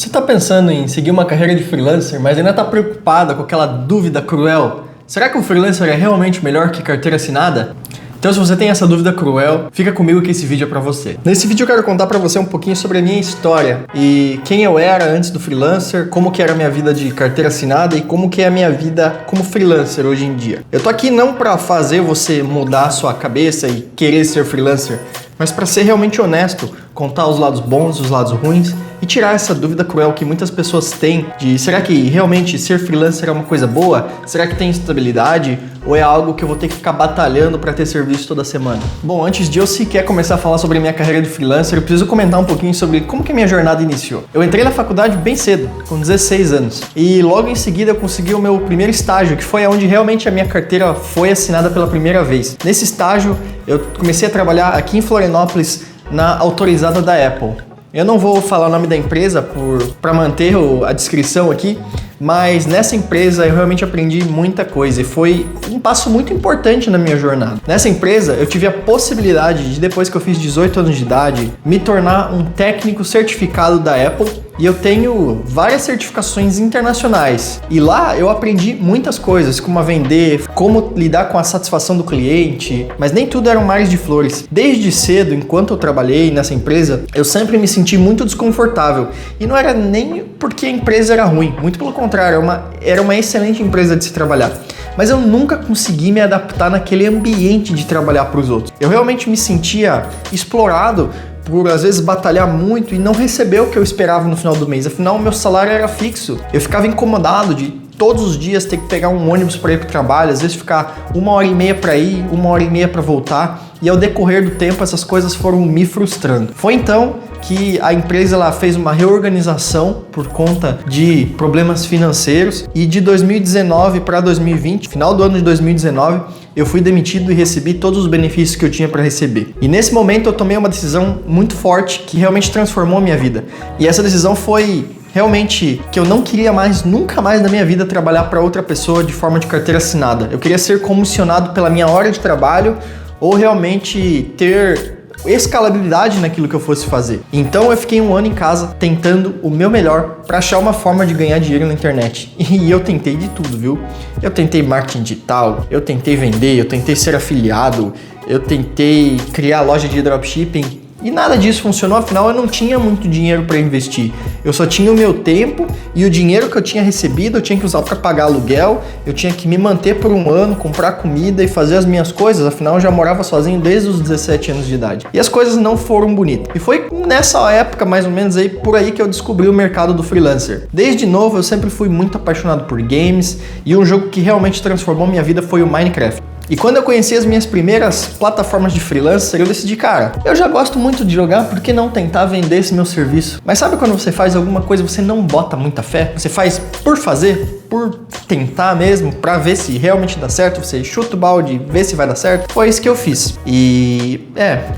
Você está pensando em seguir uma carreira de freelancer, mas ainda está preocupada com aquela dúvida cruel? Será que o freelancer é realmente melhor que carteira assinada? Então, se você tem essa dúvida cruel, fica comigo que esse vídeo é pra você. Nesse vídeo eu quero contar pra você um pouquinho sobre a minha história e quem eu era antes do freelancer, como que era a minha vida de carteira assinada e como que é a minha vida como freelancer hoje em dia. Eu tô aqui não pra fazer você mudar a sua cabeça e querer ser freelancer, mas pra ser realmente honesto, contar os lados bons e os lados ruins e tirar essa dúvida cruel que muitas pessoas têm de será que realmente ser freelancer é uma coisa boa? Será que tem estabilidade? Ou é algo que eu vou ter que ficar batalhando para ter serviço toda semana? Bom, antes de eu sequer começar a falar sobre a minha carreira de freelancer, eu preciso comentar um pouquinho sobre como que a minha jornada iniciou. Eu entrei na faculdade bem cedo, com 16 anos, e logo em seguida eu consegui o meu primeiro estágio, que foi onde realmente a minha carteira foi assinada pela primeira vez. Nesse estágio, eu comecei a trabalhar aqui em Florianópolis na autorizada da Apple. Eu não vou falar o nome da empresa para manter a descrição aqui, mas nessa empresa eu realmente aprendi muita coisa e foi um passo muito importante na minha jornada. Nessa empresa eu tive a possibilidade de, depois que eu fiz 18 anos de idade, me tornar um técnico certificado da Apple e eu tenho várias certificações internacionais. E lá eu aprendi muitas coisas, como a vender, como lidar com a satisfação do cliente, mas nem tudo eram mares de flores. Desde cedo, enquanto eu trabalhei nessa empresa, eu sempre me senti muito desconfortável. E não era nem porque a empresa era ruim, muito pelo contrário, era uma excelente empresa de se trabalhar. Mas eu nunca consegui me adaptar naquele ambiente de trabalhar para os outros. Eu realmente me sentia explorado por às vezes batalhar muito e não receber o que eu esperava no final do mês. Afinal, o meu salário era fixo. Eu ficava incomodado de todos os dias ter que pegar um ônibus para ir para o trabalho, às vezes ficar 1h30 para ir, 1h30 para voltar. E ao decorrer do tempo, essas coisas foram me frustrando. Foi então que a empresa ela fez uma reorganização por conta de problemas financeiros e de 2019 para 2020, final do ano de 2019, eu fui demitido e recebi todos os benefícios que eu tinha para receber. E nesse momento eu tomei uma decisão muito forte que realmente transformou a minha vida. E essa decisão foi realmente que eu não queria mais, nunca mais na minha vida, trabalhar para outra pessoa de forma de carteira assinada. Eu queria ser comissionado pela minha hora de trabalho ou realmente ter escalabilidade naquilo que eu fosse fazer. Então eu fiquei 1 ano em casa tentando o meu melhor para achar uma forma de ganhar dinheiro na internet. E eu tentei de tudo, viu? Eu tentei marketing digital, eu tentei vender, eu tentei ser afiliado, eu tentei criar loja de dropshipping. E nada disso funcionou, afinal eu não tinha muito dinheiro para investir. Eu só tinha o meu tempo e o dinheiro que eu tinha recebido eu tinha que usar para pagar aluguel, eu tinha que me manter por 1 ano, comprar comida e fazer as minhas coisas, afinal eu já morava sozinho desde os 17 anos de idade. E as coisas não foram bonitas. E foi nessa época, mais ou menos aí, por aí que eu descobri o mercado do freelancer. Desde novo eu sempre fui muito apaixonado por games e um jogo que realmente transformou minha vida foi o Minecraft. E quando eu conheci as minhas primeiras plataformas de freelancer, eu decidi, cara, eu já gosto muito de jogar, por que não tentar vender esse meu serviço? Mas sabe quando você faz alguma coisa e você não bota muita fé? Você faz por fazer, por tentar mesmo, pra ver se realmente dá certo, você chuta o balde, vê se vai dar certo? Foi isso que eu fiz. E,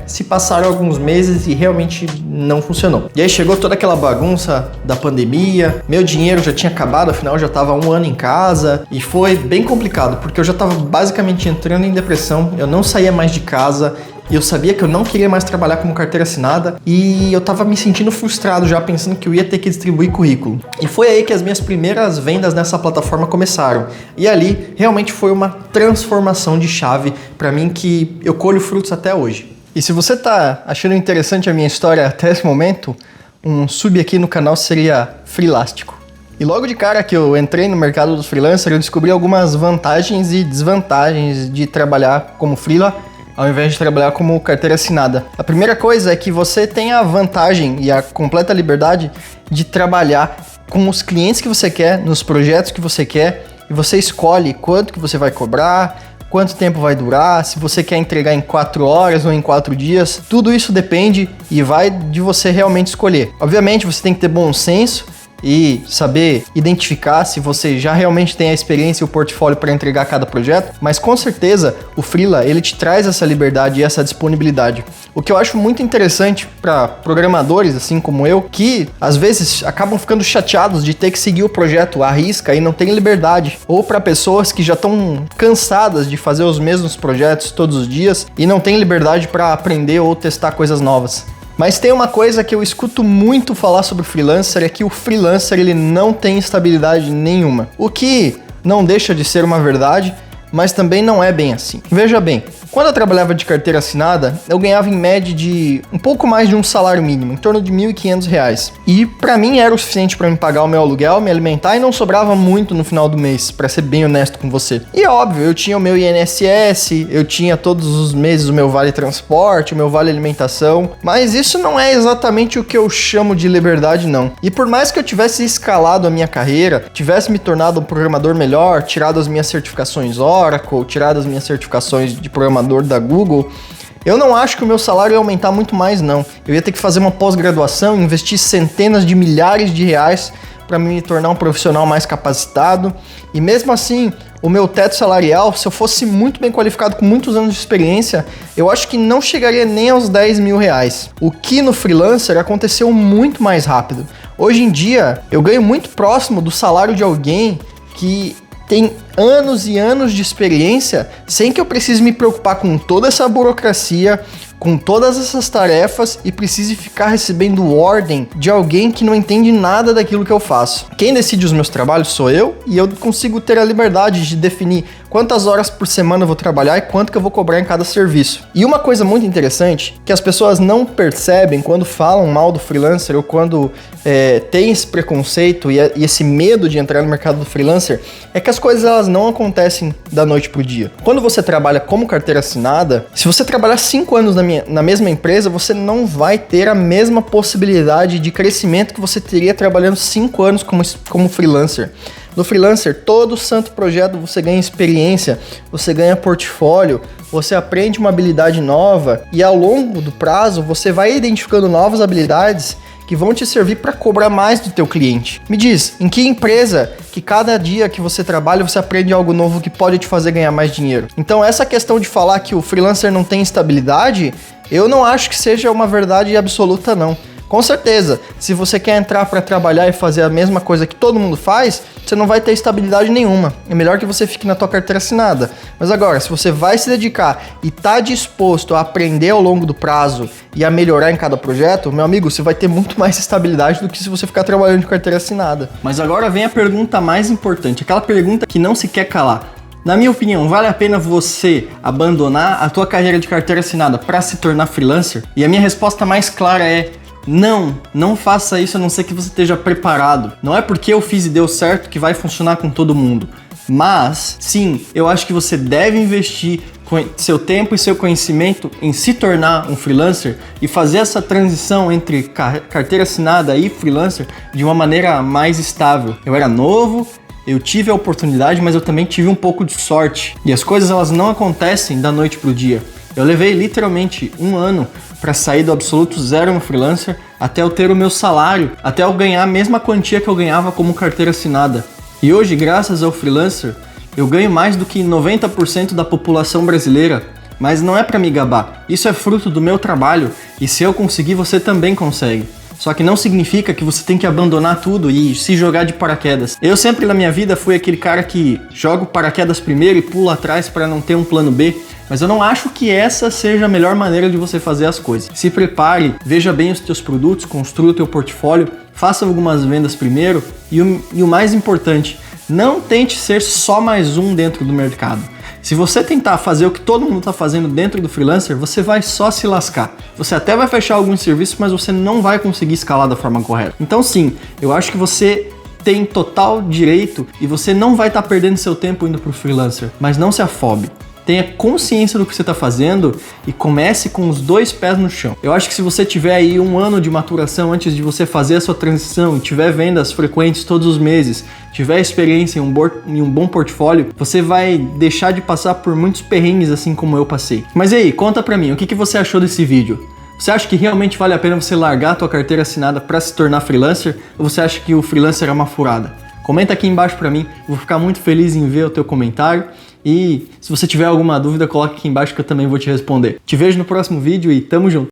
se passaram alguns meses e realmente não funcionou. E aí chegou toda aquela bagunça da pandemia, meu dinheiro já tinha acabado, afinal eu já tava 1 ano em casa, e foi bem complicado, porque eu já tava basicamente entrando em depressão, eu não saía mais de casa, eu sabia que eu não queria mais trabalhar como carteira assinada e eu tava me sentindo frustrado já, pensando que eu ia ter que distribuir currículo. E foi aí que as minhas primeiras vendas nessa plataforma começaram. E ali realmente foi uma transformação de chave para mim que eu colho frutos até hoje. E se você tá achando interessante a minha história até esse momento, um sub aqui no canal seria Freelástico. E logo de cara que eu entrei no mercado dos freelancers, eu descobri algumas vantagens e desvantagens de trabalhar como freela ao invés de trabalhar como carteira assinada. A primeira coisa é que você tem a vantagem e a completa liberdade de trabalhar com os clientes que você quer, nos projetos que você quer, e você escolhe quanto que você vai cobrar, quanto tempo vai durar, se você quer entregar em 4 horas ou em 4 dias. Tudo isso depende e vai de você realmente escolher. Obviamente você tem que ter bom senso e saber identificar se você já realmente tem a experiência e o portfólio para entregar cada projeto, mas com certeza o freela ele te traz essa liberdade e essa disponibilidade. O que eu acho muito interessante para programadores assim como eu, que às vezes acabam ficando chateados de ter que seguir o projeto à risca e não tem liberdade, ou para pessoas que já estão cansadas de fazer os mesmos projetos todos os dias e não tem liberdade para aprender ou testar coisas novas. Mas tem uma coisa que eu escuto muito falar sobre freelancer, é que o freelancer ele não tem estabilidade nenhuma. O que não deixa de ser uma verdade, mas também não é bem assim. Veja bem, quando eu trabalhava de carteira assinada, eu ganhava em média de um pouco mais de um salário mínimo, em torno de R$ 1.500. E pra mim era o suficiente pra me pagar o meu aluguel, me alimentar e não sobrava muito no final do mês, pra ser bem honesto com você. E óbvio, eu tinha o meu INSS, eu tinha todos os meses o meu vale transporte, o meu vale alimentação, mas isso não é exatamente o que eu chamo de liberdade não. E por mais que eu tivesse escalado a minha carreira, tivesse me tornado um programador melhor, tirado as minhas certificações Oracle, tirado as minhas certificações de programador da Google, eu não acho que o meu salário ia aumentar muito mais não. Eu ia ter que fazer uma pós-graduação, investir centenas de milhares de reais para me tornar um profissional mais capacitado. E mesmo assim, o meu teto salarial, se eu fosse muito bem qualificado com muitos anos de experiência, eu acho que não chegaria nem aos R$ 10.000. O que no freelancer aconteceu muito mais rápido. Hoje em dia, eu ganho muito próximo do salário de alguém que tem anos e anos de experiência sem que eu precise me preocupar com toda essa burocracia, com todas essas tarefas e precise ficar recebendo ordem de alguém que não entende nada daquilo que eu faço. Quem decide os meus trabalhos sou eu e eu consigo ter a liberdade de definir quantas horas por semana eu vou trabalhar e quanto que eu vou cobrar em cada serviço. E uma coisa muito interessante que as pessoas não percebem quando falam mal do freelancer ou quando tem esse preconceito e esse medo de entrar no mercado do freelancer é que as coisas elas não acontecem da noite pro dia. Quando você trabalha como carteira assinada, se você trabalhar 5 anos na mesma empresa, você não vai ter a mesma possibilidade de crescimento que você teria trabalhando 5 anos como freelancer. No freelancer, todo santo projeto você ganha experiência, você ganha portfólio, você aprende uma habilidade nova e ao longo do prazo você vai identificando novas habilidades que vão te servir para cobrar mais do teu cliente. Me diz, em que empresa que cada dia que você trabalha você aprende algo novo que pode te fazer ganhar mais dinheiro? Então essa questão de falar que o freelancer não tem estabilidade, eu não acho que seja uma verdade absoluta não. Com certeza, se você quer entrar para trabalhar e fazer a mesma coisa que todo mundo faz, você não vai ter estabilidade nenhuma. É melhor que você fique na tua carteira assinada. Mas agora, se você vai se dedicar e tá disposto a aprender ao longo do prazo e a melhorar em cada projeto, meu amigo, você vai ter muito mais estabilidade do que se você ficar trabalhando de carteira assinada. Mas agora vem a pergunta mais importante, aquela pergunta que não se quer calar. Na minha opinião, vale a pena você abandonar a tua carreira de carteira assinada para se tornar freelancer? E a minha resposta mais clara é: não faça isso a não ser que você esteja preparado. Não é porque eu fiz e deu certo que vai funcionar com todo mundo. Mas, sim, eu acho que você deve investir seu tempo e seu conhecimento em se tornar um freelancer e fazer essa transição entre carteira assinada e freelancer de uma maneira mais estável. Eu era novo, eu tive a oportunidade, mas eu também tive um pouco de sorte. E as coisas elas não acontecem da noite pro dia. Eu levei literalmente 1 ano para sair do absoluto zero no freelancer, até eu ter o meu salário, até eu ganhar a mesma quantia que eu ganhava como carteira assinada. E hoje, graças ao freelancer, eu ganho mais do que 90% da população brasileira, mas não é para me gabar. Isso é fruto do meu trabalho e se eu conseguir, você também consegue. Só que não significa que você tem que abandonar tudo e se jogar de paraquedas. Eu sempre na minha vida fui aquele cara que joga o paraquedas primeiro e pula atrás para não ter um plano B, mas eu não acho que essa seja a melhor maneira de você fazer as coisas. Se prepare, veja bem os teus produtos, construa o teu portfólio, faça algumas vendas primeiro e o mais importante, não tente ser só mais um dentro do mercado. Se você tentar fazer o que todo mundo está fazendo dentro do freelancer, você vai só se lascar. Você até vai fechar alguns serviços, mas você não vai conseguir escalar da forma correta. Então sim, eu acho que você tem total direito e você não vai estar perdendo seu tempo indo para o freelancer, mas não se afobe. Tenha consciência do que você está fazendo e comece com os 2 pés no chão. Eu acho que se você tiver aí 1 ano de maturação antes de você fazer a sua transição, tiver vendas frequentes todos os meses, tiver experiência em um bom portfólio, você vai deixar de passar por muitos perrengues assim como eu passei. Mas e aí, conta pra mim, o que você achou desse vídeo? Você acha que realmente vale a pena você largar a tua carteira assinada para se tornar freelancer? Ou você acha que o freelancer é uma furada? Comenta aqui embaixo pra mim, vou ficar muito feliz em ver o teu comentário. E se você tiver alguma dúvida, coloque aqui embaixo que eu também vou te responder. Te vejo no próximo vídeo e tamo junto!